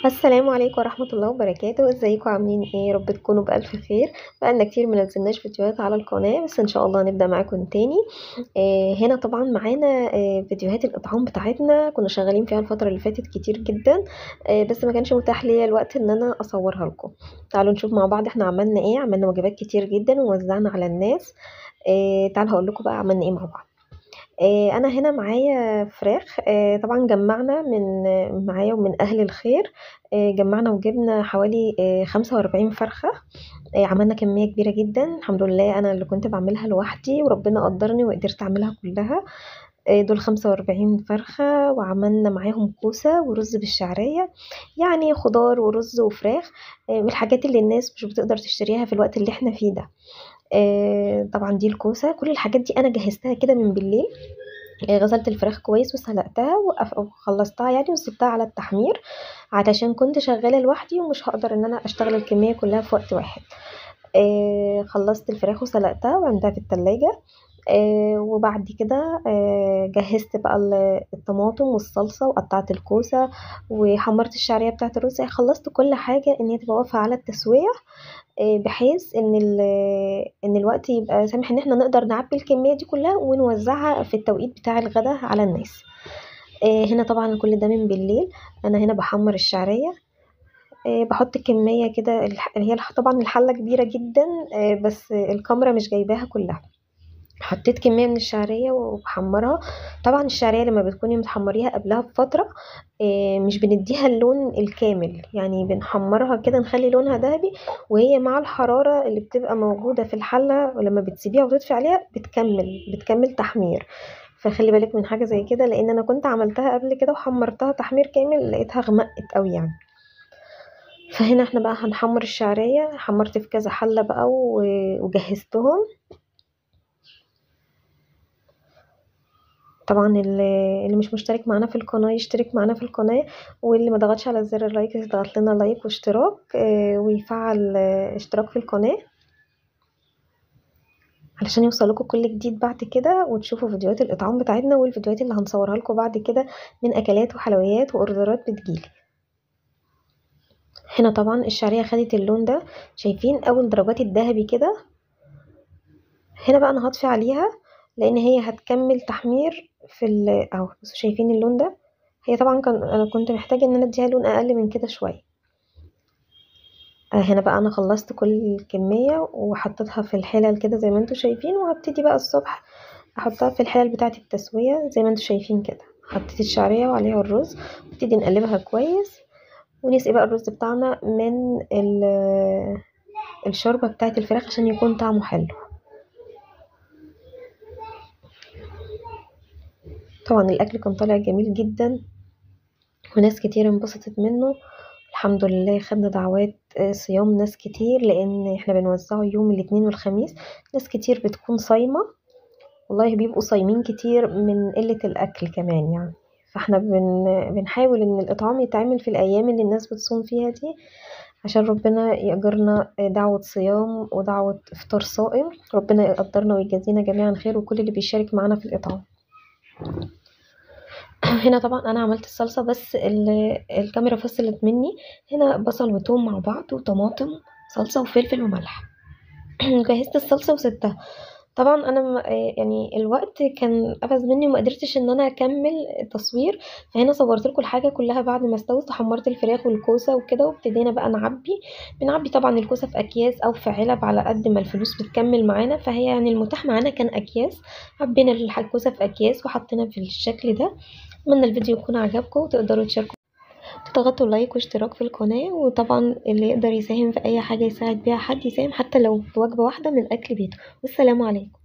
السلام عليكم ورحمة الله وبركاته. ازيكم عاملين ايه؟ يا رب تكونوا بألف خير. بقالنا كتير منزلناش فيديوهات على القناة، بس ان شاء الله نبدأ معاكم تاني. هنا طبعا معانا فيديوهات الإطعام بتاعتنا، كنا شغالين فيها الفترة اللي فاتت كتير جدا. بس ما كانش متاح ليا الوقت ان انا اصورها لكم. تعالوا نشوف مع بعض احنا عملنا ايه. عملنا وجبات كتير جدا ووزعنا على الناس. تعالوا هقول لكم بقى عملنا ايه مع بعض. انا هنا معايا فراخ. طبعا جمعنا من معايا ومن اهل الخير. جمعنا وجبنا حوالي 45 فرخة. عملنا كمية كبيرة جدا، الحمد لله انا اللي كنت بعملها لوحدي وربنا قدرني وقدرت اعملها كلها. دول 45 فرخة، وعملنا معاهم كوسة ورز بالشعرية. يعني خضار ورز وفراخ. من الحاجات اللي الناس مش بتقدر تشتريها في الوقت اللي احنا فيه ده. طبعا دي الكوسة، كل الحاجات دي انا جهزتها كده من بالليل. غسلت الفراخ كويس وسلقتها وخلصتها يعني وسبتها على التحمير، علشان كنت شغالة لوحدي ومش هقدر ان انا اشتغل الكمية كلها في وقت واحد. خلصت الفراخ وسلقتها وعندها في التلاجة. وبعد كده جهزت بقى الطماطم والصلصة وقطعت الكوسة وحمرت الشعرية بتاعت الرز. يعني خلصت كل حاجة ان هي تبقى واقفة على التسوية. بحيث ان الوقت يبقى سامح ان احنا نقدر نعبي الكمية دي كلها ونوزعها في التوقيت بتاع الغداء على الناس. هنا طبعا كل ده من بالليل. انا هنا بحمر الشعرية. بحط كمية كده هي طبعا الحلة كبيرة جدا. بس الكاميرا مش جايباها كلها. حطيت كمية من الشعرية وبحمرها. طبعا الشعرية لما بتكوني متحمريها قبلها بفترة، مش بنديها اللون الكامل، يعني بنحمرها كده نخلي لونها ذهبي، وهي مع الحرارة اللي بتبقى موجودة في الحلة ولما بتسيبيها وتطفي عليها بتكمل تحمير. فخلي بالك من حاجة زي كده، لان انا كنت عملتها قبل كده وحمرتها تحمير كامل لقيتها غمقت قوي يعني. فهنا احنا بقى هنحمر الشعرية. حمرت في كذا حلة بقى وجهزتهم. طبعا اللي مش مشترك معانا في القناة يشترك معانا في القناة، واللي ما ضغطش على زر اللايك يضغط لنا لايك واشتراك، ويفعل اشتراك في القناة علشان يوصلكوا كل جديد بعد كده، وتشوفوا فيديوهات الإطعام بتاعتنا والفيديوهات اللي هنصورها لكم بعد كده من أكلات وحلويات وأوردرات بتجيلي. هنا طبعا الشعرية خدت اللون ده، شايفين أول درجات الذهبي كده. هنا بقى أنا هطفي عليها لأن هي هتكمل تحمير اهو بصوا شايفين اللون ده. هي طبعا انا كنت محتاجه ان انا اديها لون اقل من كده شويه. هنا بقى انا خلصت كل الكميه وحطيتها في الحلل كده زي ما انتم شايفين، وهبتدي بقى الصبح احطها في الحلل بتاعه التسويه زي ما انتم شايفين كده. حطيت الشعريه وعليها الرز، نبتدي نقلبها كويس ونسقي بقى الرز بتاعنا من الشوربه بتاعه الفراخ عشان يكون طعمه حلو. طبعا الاكل كان طالع جميل جدا وناس كتير انبسطت منه. الحمد لله خدنا دعوات صيام ناس كتير، لان احنا بنوزعه يوم الاثنين والخميس. ناس كتير بتكون صايمة، والله بيبقوا صايمين كتير من قلة الاكل كمان يعني. فاحنا بنحاول ان الاطعام يتعمل في الايام اللي الناس بتصوم فيها دي، عشان ربنا يأجرنا دعوة صيام ودعوة افطار صائم. ربنا يقدرنا ويجازينا جميعا خير، وكل اللي بيشارك معنا في الاطعام. هنا طبعا انا عملت الصلصه، بس الكاميرا فصلت مني. هنا بصل وثوم مع بعض وطماطم، صلصه وفلفل وملح. جهزت الصلصه وسبتها. طبعا انا يعني الوقت كان قفز مني وما قدرتش ان انا اكمل تصوير. فهنا صورت لكم الحاجه كلها بعد ما استوت. حمرت الفراخ والكوسه وكده، وابتدينا بقى بنعبي طبعا الكوسه في اكياس او في علب على قد ما الفلوس بتكمل معانا. فهي يعني المتاح معانا كان اكياس. عبينا الكوسه في اكياس وحطينا في الشكل ده. اتمنى الفيديو يكون عجبكم وتقدروا تضغطوا لايك واشتراك في القناة. وطبعا اللي يقدر يساهم في اي حاجة يساعد بيها حد يساهم، حتى لو في وجبة واحدة من اكل بيته. والسلام عليكم.